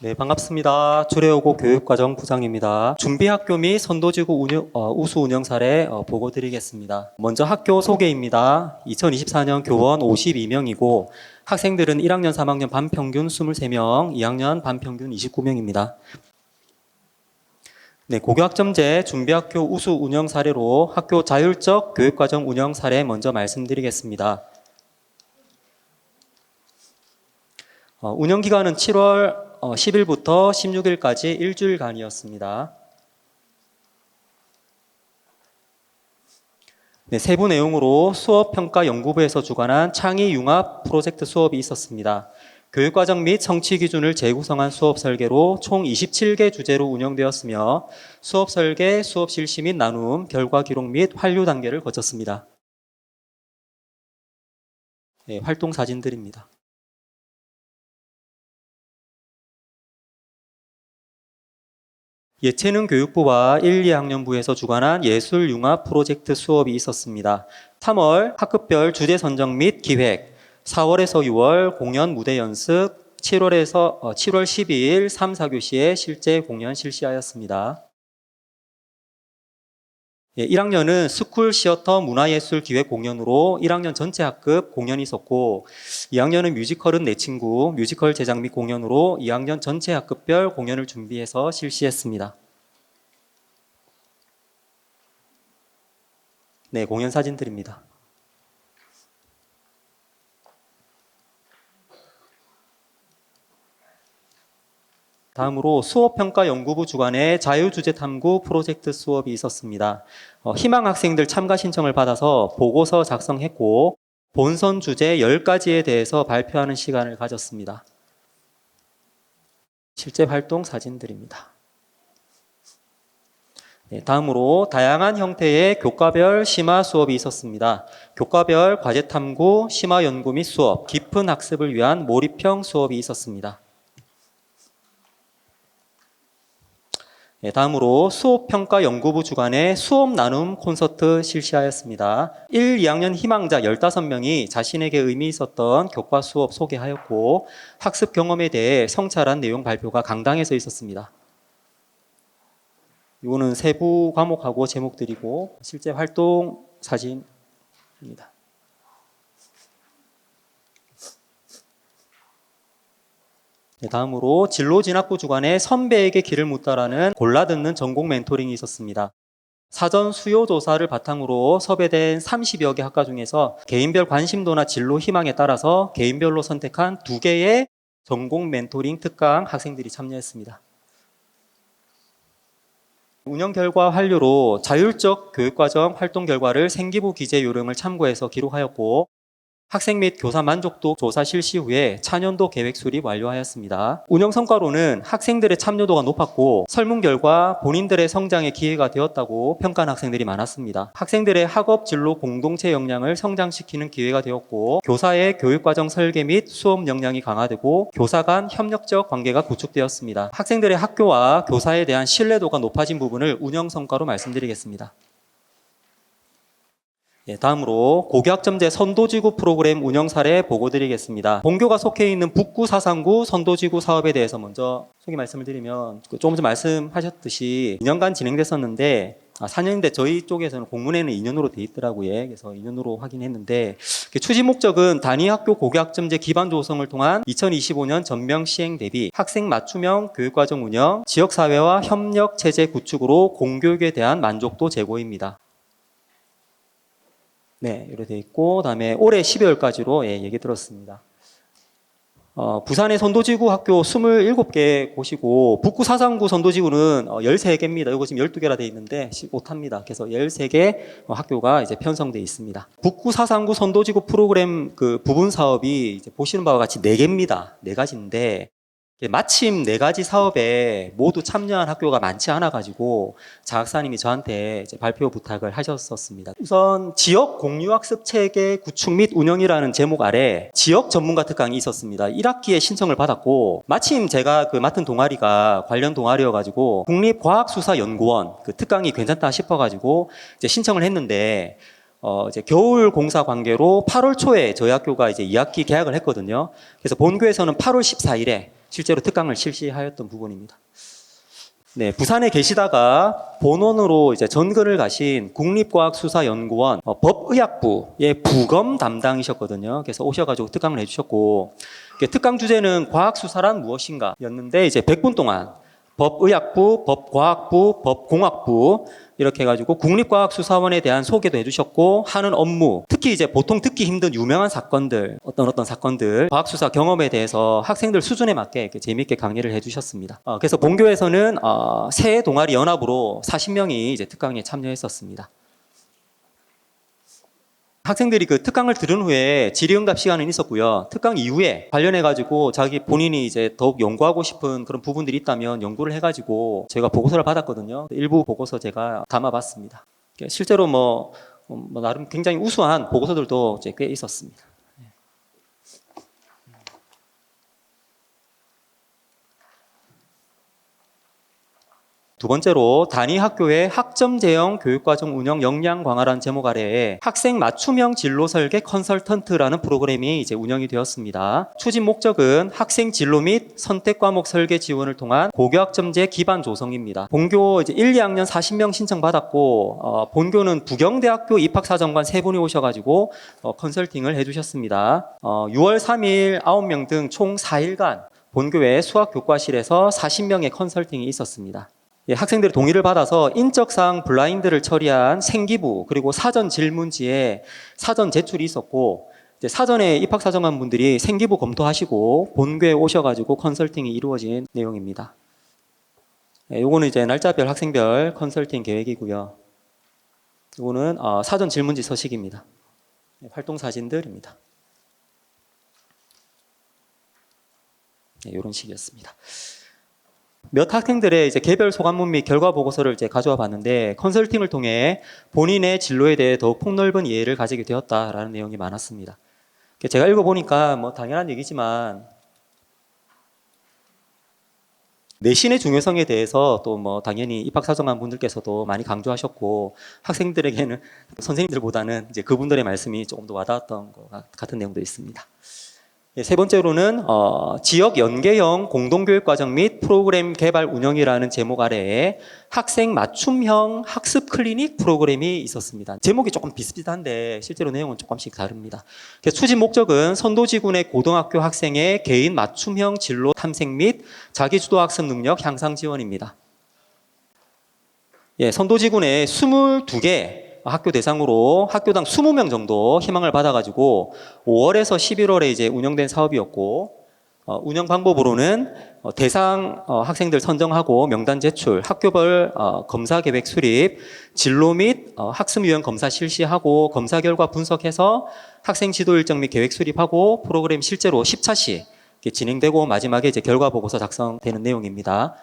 네, 반갑습니다. 주례오고 교육과정 부장입니다. 준비학교 및 선도지구 우수 운영 사례 보고 드리겠습니다. 먼저 학교 소개입니다. 2024년 교원 52명이고 학생들은 1학년, 3학년 반평균 23명, 2학년 반평균 29명입니다. 네, 고교학점제 준비학교 우수 운영 사례로 학교 자율적 교육과정 운영 사례 먼저 말씀드리겠습니다. 운영기간은 7월 10일부터 16일까지 일주일간이었습니다. 네, 세부 내용으로 수업평가연구부에서 주관한 창의융합 프로젝트 수업이 있었습니다. 교육과정 및 성취 기준을 재구성한 수업 설계로 총 27개 주제로 운영되었으며 수업 설계, 수업 실시 및 나눔, 결과 기록 및 환류 단계를 거쳤습니다. 네, 활동 사진들입니다. 예체능교육부와 1, 2학년부에서 주관한 예술융합 프로젝트 수업이 있었습니다. 3월 학급별 주제 선정 및 기획, 4월에서 6월 공연 무대 연습, 7월 12일 3, 4교시에 실제 공연 실시하였습니다. 1학년은 스쿨 시어터 문화예술 기획 공연으로 1학년 전체 학급 공연이 있었고 2학년은 뮤지컬은 내 친구 뮤지컬 제작 및 공연으로 2학년 전체 학급별 공연을 준비해서 실시했습니다. 네, 공연 사진들입니다. 다음으로 수업평가연구부 주관의 자유주제탐구 프로젝트 수업이 있었습니다. 희망 학생들 참가 신청을 받아서 보고서 작성했고 본선 주제 10가지에 대해서 발표하는 시간을 가졌습니다. 실제 활동 사진들입니다. 네, 다음으로 다양한 형태의 교과별 심화 수업이 있었습니다. 교과별 과제탐구, 심화 연구 및 수업, 깊은 학습을 위한 몰입형 수업이 있었습니다. 네, 다음으로 수업평가연구부 주관의 수업 나눔 콘서트 실시하였습니다. 1, 2학년 희망자 15명이 자신에게 의미 있었던 교과 수업 소개하였고 학습 경험에 대해 성찰한 내용 발표가 강당에서 있었습니다. 이거는 세부 과목하고 제목들이고 실제 활동 사진입니다. 네, 다음으로 진로진학부 주관의 선배에게 길을 묻다라는 골라듣는 전공 멘토링이 있었습니다. 사전 수요 조사를 바탕으로 섭외된 30여 개 학과 중에서 개인별 관심도나 진로 희망에 따라서 개인별로 선택한 2개의 전공 멘토링 특강 학생들이 참여했습니다. 운영 결과 환류로 자율적 교육과정 활동 결과를 생기부 기재 요령을 참고해서 기록하였고 학생 및 교사 만족도 조사 실시 후에 차년도 계획 수립 완료하였습니다. 운영 성과로는 학생들의 참여도가 높았고 설문 결과 본인들의 성장에 기회가 되었다고 평가한 학생들이 많았습니다. 학생들의 학업 진로 공동체 역량을 성장시키는 기회가 되었고 교사의 교육과정 설계 및 수업 역량이 강화되고 교사 간 협력적 관계가 구축되었습니다. 학생들의 학교와 교사에 대한 신뢰도가 높아진 부분을 운영 성과로 말씀드리겠습니다. 다음으로 고교학점제 선도지구 프로그램 운영 사례 보고 드리겠습니다. 본교가 속해 있는 북구 사상구 선도지구 사업에 대해서 먼저 소개 말씀을 드리면 조금 전 말씀하셨듯이 2년간 진행됐었는데 4년인데 저희 쪽에서는 공문에는 2년으로 돼 있더라고요. 그래서 2년으로 확인했는데 추진 목적은 단위학교 고교학점제 기반 조성을 통한 2025년 전면 시행 대비 학생 맞춤형 교육과정 운영, 지역사회와 협력 체제 구축으로 공교육에 대한 만족도 제고입니다. 네, 이렇게 돼 있고, 다음에 올해 12월까지로 얘기 들었습니다. 부산의 선도지구 학교 27개 곳이고, 북구 사상구 선도지구는 13개입니다. 이거 지금 12개라 돼 있는데, 못합니다. 그래서 13개 학교가 이제 편성돼 있습니다. 북구 사상구 선도지구 프로그램 그 부분 사업이 이제 보시는 바와 같이 4개입니다. 4가지인데, 마침 4가지 사업에 모두 참여한 학교가 많지 않아가지고 장학사님이 저한테 이제 발표 부탁을 하셨었습니다. 우선 지역 공유학습 체계 구축 및 운영이라는 제목 아래 지역 전문가 특강이 있었습니다. 1학기에 신청을 받았고 마침 제가 그 맡은 동아리가 관련 동아리여가지고 국립과학수사연구원 그 특강이 괜찮다 싶어가지고 이제 신청을 했는데 이제 겨울 공사 관계로 8월 초에 저희 학교가 이제 2학기 개학을 했거든요. 그래서 본교에서는 8월 14일에 실제로 특강을 실시하였던 부분입니다. 네, 부산에 계시다가 본원으로 이제 전근을 가신 국립과학수사연구원 법의학부의 부검 담당이셨거든요. 그래서 오셔가지고 특강을 해주셨고, 특강 주제는 과학수사란 무엇인가 였는데, 이제 100분 동안 법의학부, 법과학부, 법공학부 이렇게 해가지고 국립과학수사원에 대한 소개도 해주셨고, 하는 업무, 특히 이제 보통 듣기 힘든 유명한 사건들, 어떤 사건들, 과학수사 경험에 대해서 학생들 수준에 맞게 이렇게 재미있게 강의를 해주셨습니다. 그래서 본교에서는 새 동아리 연합으로 40명이 이제 특강에 참여했었습니다. 학생들이 그 특강을 들은 후에 질의응답 시간은 있었고요. 특강 이후에 관련해가지고 자기 본인이 이제 더욱 연구하고 싶은 그런 부분들이 있다면 연구를 해가지고 제가 보고서를 받았거든요. 일부 보고서 제가 담아봤습니다. 실제로 나름 굉장히 우수한 보고서들도 이제 꽤 있었습니다. 두 번째로 단위 학교의 학점 제형 교육과정 운영 역량 강화라는 제목 아래에 학생 맞춤형 진로 설계 컨설턴트라는 프로그램이 이제 운영이 되었습니다. 추진 목적은 학생 진로 및 선택 과목 설계 지원을 통한 고교학점제 기반 조성입니다. 본교 이제 1, 2학년 40명 신청 받았고, 본교는 부경대학교 입학사정관 3분이 오셔가지고 컨설팅을 해주셨습니다. 6월 3일 9명 등 총 4일간 본교의 수학교과실에서 40명의 컨설팅이 있었습니다. 학생들의 동의를 받아서 인적사항 블라인드를 처리한 생기부 그리고 사전 질문지에 사전 제출이 있었고, 이제 사전에 입학사정관 분들이 생기부 검토하시고 본교에 오셔가지고 컨설팅이 이루어진 내용입니다. 요거는 이제 날짜별 학생별 컨설팅 계획이고요. 요거는 사전 질문지 서식입니다. 활동 사진들입니다. 이런 식이었습니다. 몇 학생들의 이제 개별 소감문 및 결과 보고서를 이제 가져와 봤는데, 컨설팅을 통해 본인의 진로에 대해 더욱 폭넓은 이해를 가지게 되었다라는 내용이 많았습니다. 제가 읽어보니까 당연한 얘기지만 내신의 중요성에 대해서 또 당연히 입학사정관 분들께서도 많이 강조하셨고, 학생들에게는 선생님들보다는 이제 그분들의 말씀이 조금 더 와닿았던 것 같은 내용도 있습니다. 세 번째로는 지역 연계형 공동교육과정 및 프로그램 개발 운영이라는 제목 아래에 학생 맞춤형 학습 클리닉 프로그램이 있었습니다. 제목이 조금 비슷비슷한데 실제로 내용은 조금씩 다릅니다. 추진 목적은 선도지군의 고등학교 학생의 개인 맞춤형 진로 탐색 및 자기주도 학습 능력 향상 지원입니다. 선도지군에 22개 학교 대상으로 학교당 20명 정도 희망을 받아가지고 5월에서 11월에 이제 운영된 사업이었고, 운영 방법으로는 대상 학생들 선정하고 명단 제출, 학교별 검사 계획 수립, 진로 및 학습 유형 검사 실시하고 검사 결과 분석해서 학생 지도 일정 및 계획 수립하고 프로그램 실제로 10차씩 진행되고 마지막에 이제 결과 보고서 작성되는 내용입니다.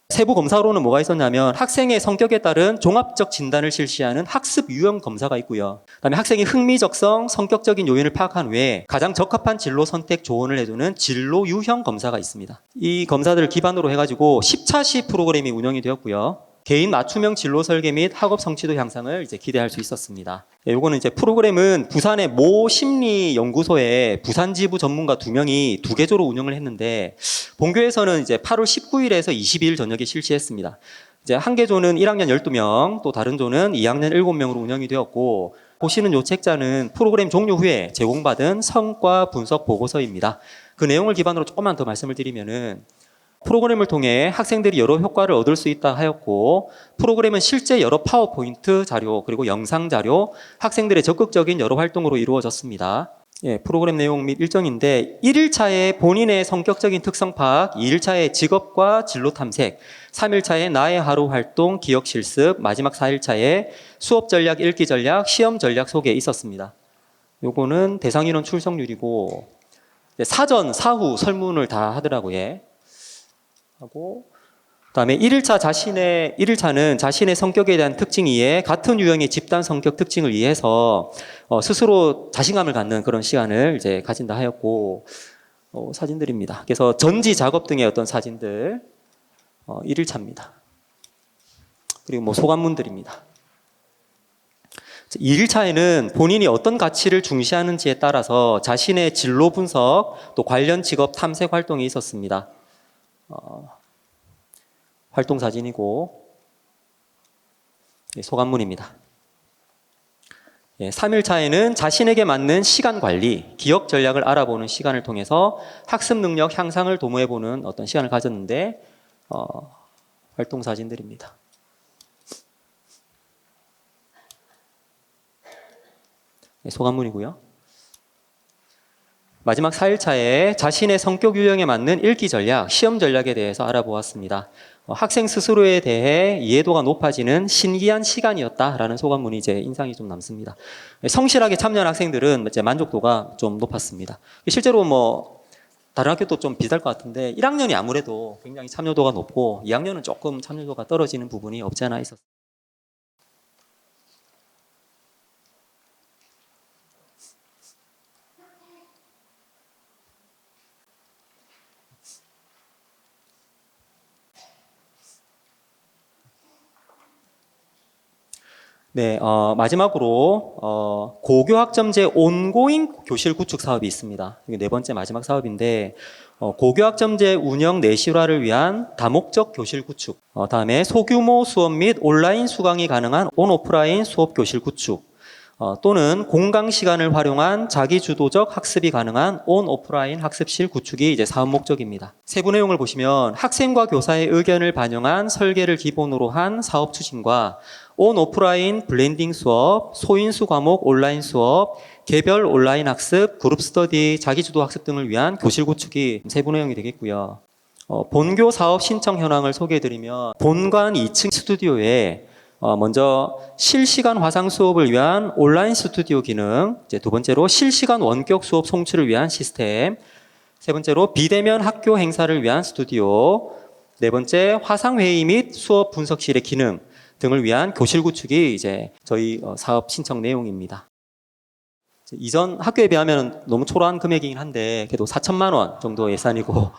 세부 검사로는 뭐가 있었냐면 학생의 성격에 따른 종합적 진단을 실시하는 학습 유형 검사가 있고요. 그다음에 학생의 흥미적성, 성격적인 요인을 파악한 후에 가장 적합한 진로 선택 조언을 해주는 진로 유형 검사가 있습니다. 이 검사들을 기반으로 해가지고 10차시 프로그램이 운영이 되었고요. 개인 맞춤형 진로 설계 및 학업 성취도 향상을 이제 기대할 수 있었습니다. 요거는 이제 프로그램은 부산의 모 심리연구소의 부산 지부 전문가 2명이 2개조로 운영을 했는데, 본교에서는 이제 8월 19일에서 22일 저녁에 실시했습니다. 이제 한 개조는 1학년 12명, 또 다른 조는 2학년 7명으로 운영이 되었고, 보시는 요 책자는 프로그램 종료 후에 제공받은 성과 분석 보고서입니다. 그 내용을 기반으로 조금만 더 말씀을 드리면은, 프로그램을 통해 학생들이 여러 효과를 얻을 수 있다 하였고, 프로그램은 실제 여러 파워포인트 자료 그리고 영상 자료, 학생들의 적극적인 여러 활동으로 이루어졌습니다. 프로그램 내용 및 일정인데 1일차에 본인의 성격적인 특성 파악, 2일차에 직업과 진로 탐색, 3일차에 나의 하루 활동, 기억 실습, 마지막 4일차에 수업 전략, 읽기 전략, 시험 전략 소개 있었습니다. 요거는 대상 인원 출석률이고, 사전, 사후 설문을 다 하더라고요. 하고, 그다음에 1일차는 자신의 성격에 대한 특징 이해, 같은 유형의 집단 성격 특징을 이해해서 스스로 자신감을 갖는 그런 시간을 이제 가진다 하였고, 사진들입니다. 그래서 전지 작업 등의 어떤 사진들 1일차입니다. 그리고 소감문들입니다. 2일차에는 본인이 어떤 가치를 중시하는지에 따라서 자신의 진로 분석, 또 관련 직업 탐색 활동이 있었습니다. 활동 사진이고 소감문입니다. 3일차에는 자신에게 맞는 시간 관리, 기억 전략을 알아보는 시간을 통해서 학습 능력 향상을 도모해보는 어떤 시간을 가졌는데 활동 사진들입니다. 소감문이고요. 마지막 4일차에 자신의 성격 유형에 맞는 읽기 전략, 시험 전략에 대해서 알아보았습니다. 학생 스스로에 대해 이해도가 높아지는 신기한 시간이었다라는 소감문이 이제 인상이 좀 남습니다. 성실하게 참여한 학생들은 이제 만족도가 좀 높았습니다. 실제로 뭐 다른 학교도 좀 비슷할 것 같은데 1학년이 아무래도 굉장히 참여도가 높고 2학년은 조금 참여도가 떨어지는 부분이 없지 않아 있었습니다. 네, 마지막으로 고교학점제 온고잉 교실 구축 사업이 있습니다. 이게 네 번째 마지막 사업인데 고교학점제 운영 내실화를 위한 다목적 교실 구축, 다음에 소규모 수업 및 온라인 수강이 가능한 온오프라인 수업 교실 구축, 또는 공강 시간을 활용한 자기주도적 학습이 가능한 온오프라인 학습실 구축이 이제 사업 목적입니다. 세부 내용을 보시면 학생과 교사의 의견을 반영한 설계를 기본으로 한 사업 추진과 온오프라인 블렌딩 수업, 소인수 과목 온라인 수업, 개별 온라인 학습, 그룹 스터디, 자기주도 학습 등을 위한 교실 구축이 세부 내용이 되겠고요. 본교 사업 신청 현황을 소개해드리면 본관 2층 스튜디오에 먼저 실시간 화상 수업을 위한 온라인 스튜디오 기능, 이제 두 번째로 실시간 원격 수업 송출을 위한 시스템, 세 번째로 비대면 학교 행사를 위한 스튜디오, 네 번째 화상 회의 및 수업 분석실의 기능 등을 위한 교실 구축이 이제 저희 사업 신청 내용입니다. 이전 학교에 비하면 너무 초라한 금액이긴 한데 그래도 4천만 원 정도 예산이고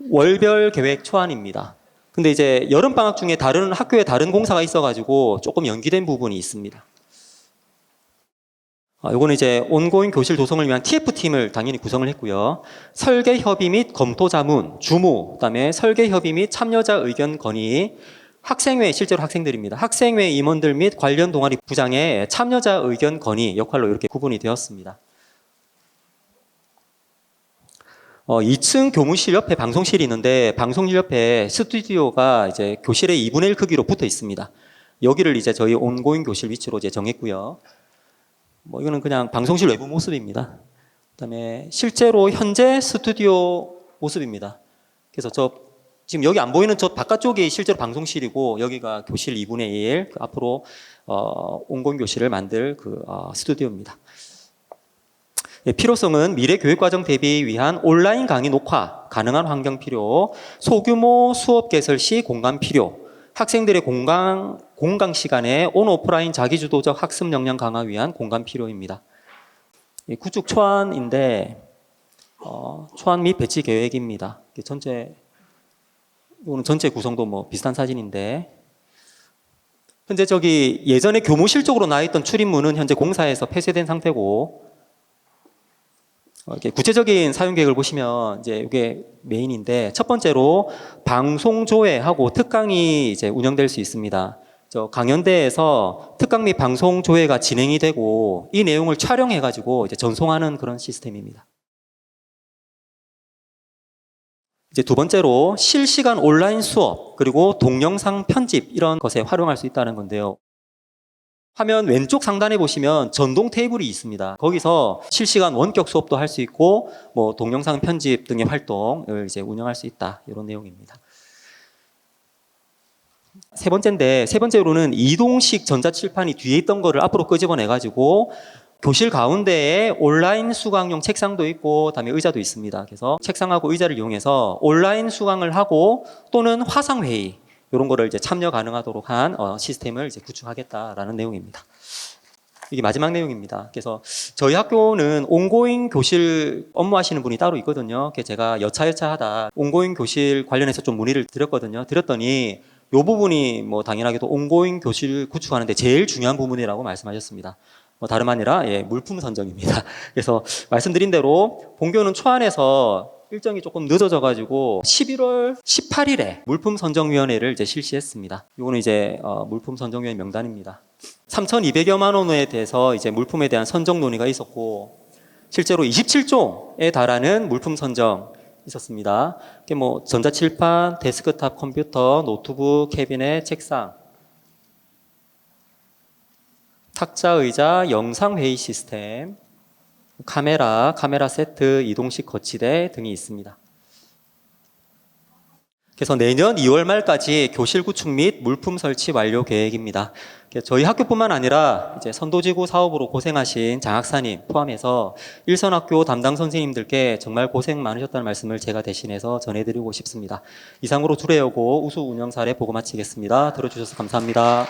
월별 계획 초안입니다. 근데 이제 여름방학 중에 다른 학교에 다른 공사가 있어가지고 조금 연기된 부분이 있습니다. 요거는 이제 온고잉 교실 조성을 위한 TF팀을 당연히 구성을 했고요. 설계 협의 및 검토 자문, 주무, 그다음에 설계 협의 및 참여자 의견 건의, 학생회, 실제로 학생들입니다. 학생회 임원들 및 관련 동아리 부장의 참여자 의견 건의 역할로 이렇게 구분이 되었습니다. 2층 교무실 옆에 방송실이 있는데 방송실 옆에 스튜디오가 이제 교실의 2분의 1 크기로 붙어 있습니다. 여기를 이제 저희 온고잉 교실 위치로 이제 정했고요. 뭐 이거는 그냥 방송실 외부 모습입니다. 그다음에 실제로 현재 스튜디오 모습입니다. 그래서 지금 여기 안 보이는 저 바깥쪽이 실제로 방송실이고 여기가 교실 2분의 1, 앞으로 온고잉 교실을 만들 스튜디오입니다. 필요성은 미래 교육과정 대비 위한 온라인 강의 녹화 가능한 환경 필요, 소규모 수업 개설 시 공간 필요, 학생들의 공강 시간에 온오프라인 자기주도적 학습 역량 강화 위한 공간 필요입니다. 구축 초안인데 초안 및 배치 계획입니다. 이거는 전체 구성도 뭐 비슷한 사진인데 현재 예전에 교무실 쪽으로 나 있던 출입문은 현재 공사에서 폐쇄된 상태고 이렇게 구체적인 사용 계획을 보시면 이제 이게 메인인데 첫 번째로 방송 조회하고 특강이 이제 운영될 수 있습니다. 강연대에서 특강 및 방송 조회가 진행이 되고 이 내용을 촬영해 가지고 이제 전송하는 그런 시스템입니다. 이제 두 번째로 실시간 온라인 수업 그리고 동영상 편집 이런 것에 활용할 수 있다는 건데요. 화면 왼쪽 상단에 보시면 전동 테이블이 있습니다. 거기서 실시간 원격 수업도 할 수 있고 뭐 동영상 편집 등의 활동을 이제 운영할 수 있다. 이런 내용입니다. 세 번째로는 이동식 전자칠판이 뒤에 있던 거를 앞으로 끄집어내 가지고 교실 가운데에 온라인 수강용 책상도 있고 그다음에 의자도 있습니다. 그래서 책상하고 의자를 이용해서 온라인 수강을 하고 또는 화상 회의 이런 거를 이제 참여 가능하도록 한 시스템을 이제 구축하겠다라는 내용입니다. 이게 마지막 내용입니다. 그래서 저희 학교는 온고잉 교실 업무하시는 분이 따로 있거든요. 그래서 제가 여차하다 온고잉 교실 관련해서 좀 문의를 드렸거든요. 드렸더니 이 부분이 뭐 당연하게도 온고잉 교실 구축하는데 제일 중요한 부분이라고 말씀하셨습니다. 뭐 다름 아니라 물품 선정입니다. 그래서 말씀드린 대로 본교는 초안에서 일정이 조금 늦어져가지고 11월 18일에 물품 선정위원회를 이제 실시했습니다. 이거는 이제 물품 선정위원회 명단입니다. 3,200여만 원에 대해서 이제 물품에 대한 선정 논의가 있었고 실제로 27종에 달하는 물품 선정 있었습니다. 이게 뭐 전자칠판, 데스크탑 컴퓨터, 노트북, 캐비넷, 책상, 탁자 의자, 영상 회의 시스템, 카메라 세트, 이동식 거치대 등이 있습니다. 그래서 내년 2월 말까지 교실 구축 및 물품 설치 완료 계획입니다. 저희 학교뿐만 아니라 이제 선도지구 사업으로 고생하신 장학사님 포함해서 일선학교 담당 선생님들께 정말 고생 많으셨다는 말씀을 제가 대신해서 전해드리고 싶습니다. 이상으로 두레여고 우수 운영 사례 보고 마치겠습니다. 들어주셔서 감사합니다.